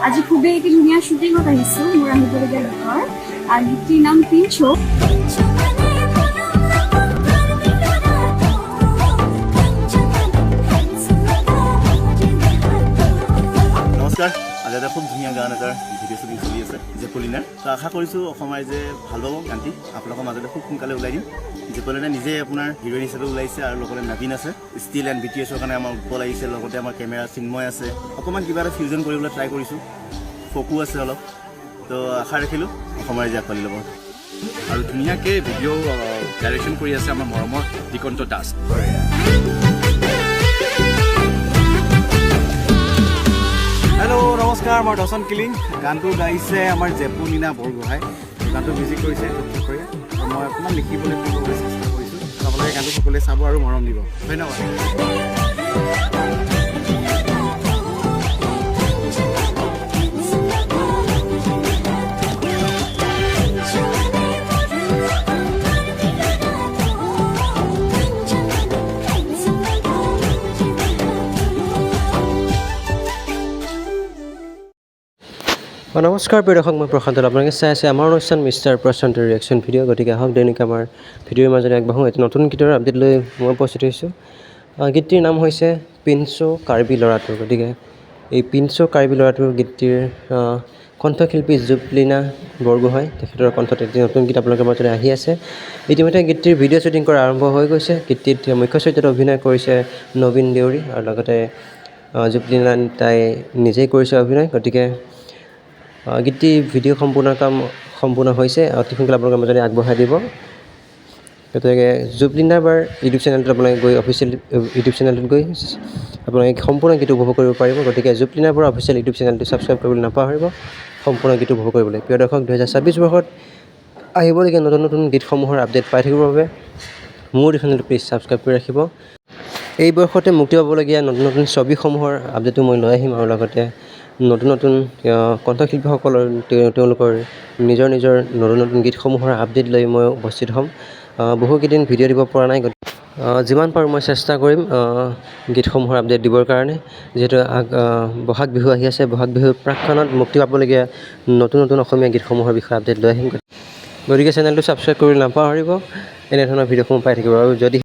আজি খুবেই এটি ধুনীয়া শ্বুটিঙত আহিছোঁ মোৰ আহিবলগীয়া গীতৰ আৰু গীতটিৰ নাম পিঞ্চো। নমস্কাৰ, আজি এটা খুব ধুনীয়া গান এটাৰ ভিডিঅ' শ্বুটিং চলি আছে জেপলিনাৰ। তো আশা কৰিছোঁ অসম ৰাইজে ভাল পাব গানটি, আপোনালোকৰ মাজতে খুব সোনকালে ওলাই দিম। জেপলিনাৰ নিজে আপোনাৰ হিৰ'ইন হিচাপে ওলাইছে আৰু লগতে নবীন আছে, ষ্টিল এণ্ড BTSৰ কাৰণে আমাৰ উৎপল আহিছে, লগতে আমাৰ কেমেৰা চিন্ময় আছে। অকণমান কিবা এটা ফিউজন কৰিবলৈ ট্ৰাই কৰিছোঁ, ফকু আছে অলপ। তো আশা ৰাখিলোঁ অসম ৰাইজে আঁকোৱালি ল'ব। আৰু ধুনীয়াকৈ ভিডিঅ' ডাইৰেকশ্যন কৰি আছে আমাৰ মৰমৰ দিগন্ত দাস। হেল্ল' নমস্কাৰ, মই দৰ্শন কিলিং। গানটো গাইছে আমাৰ জেপলিনা বৰগোহাঁই, গানটো মিউজিক কৰিছে কৰি আৰু মই অকণমান লিখিবলৈ কৰিবলৈ চেষ্টা কৰিছোঁ। আপোনালোকে গানটো সকলোৱে চাব আৰু মৰম দিব। ধন্যবাদ। নমস্কাৰ প্ৰিয় দৰ্শক, মই প্ৰশান্ত। আপোনালোকে চাই আছে আমাৰ অনুষ্ঠান মিষ্টাৰ প্ৰশান্তৰ ৰিয়েকশ্যন ভিডিঅ'। গতিকে আহক দৈনিক আমাৰ ভিডিঅ'ৰ মাজতে আগবাঢ়োঁ। এটা নতুন গীতৰ আপডেট লৈ মই উপস্থিত হৈছোঁ। গীতটিৰ নাম হৈছে পিঞ্চো কাৰ্বি ল'ৰাটো। গতিকে এই পিঞ্চো কাৰ্বি ল'ৰাটোৰ গীতটিৰ কণ্ঠশিল্পী জেপলিনা বৰগোহাঁই, তেখেতৰ কণ্ঠত এটি নতুন গীত আপোনালোকৰ মাজতে আহি আছে। ইতিমধ্যে গীতটিৰ ভিডিঅ' শ্বুটিং কৰা আৰম্ভ হৈ গৈছে। গীতটিত মুখ্য চৰিত্ৰত অভিনয় কৰিছে নবীন দেউৰী আৰু লগতে জেপলিনা তাই নিজেই কৰিছে অভিনয়। গতিকে গীতটি ভিডিঅ' সম্পূৰ্ণ হৈছে, অতি সোনকালে আপোনালোকৰ মাজতে আগবঢ়াই দিব। গতিকে জেপলিনাৰ বাৰ ইউটিউব চেনেলটোত আপোনালোকে গৈ অফিচিয়েল ইউটিউব চেনেলটোত গৈ আপোনালোকে সম্পূৰ্ণ গীত উপভোগ কৰিব পাৰিব। গতিকে জেপলিনাৰ পৰা অফিচিয়েল ইউটিউব চেনেলটো ছাবস্ক্ৰাইব কৰিবলৈ নাপাহৰিব সম্পূৰ্ণ গীত উপভোগ কৰিবলৈ। প্ৰিয় দৰ্শক, 2026 বৰ্ষত আহিবলগীয়া নতুন নতুন গীতসমূহৰ আপডেট পাই থাকিবৰ বাবে মোৰ চেনেলটো প্লিজ ছাবস্ক্ৰাইব কৰি ৰাখিব। এই বৰ্ষতে মুক্তি পাবলগীয়া নতুন নতুন ছবিসমূহৰ আপডেটো মই লৈ আহিম আৰু লগতে নতুন নতুন কণ্ঠশিল্পীসকলৰ তেওঁলোকৰ নিজৰ নতুন নতুন গীতসমূহৰ আপডেট লৈ মই উপস্থিত হ'ম। বহুকেইদিন ভিডিঅ' দিব পৰা নাই, যিমান পাৰোঁ মই চেষ্টা কৰিম গীতসমূহৰ আপডেট দিবৰ কাৰণে। যিহেতু বহাগ বিহু আহি আছে, বহাগ বিহুৰ প্ৰাকক্ষণত মুক্তি পাবলগীয়া নতুন নতুন অসমীয়া গীতসমূহৰ বিষয়ে আপডেট লৈ আহিম। গতিকে চেনেলটো ছাবস্ক্ৰাইব কৰি নাপাহৰিব, এনেধৰণৰ ভিডিঅ'সমূহ পাই থাকিব। আৰু যদি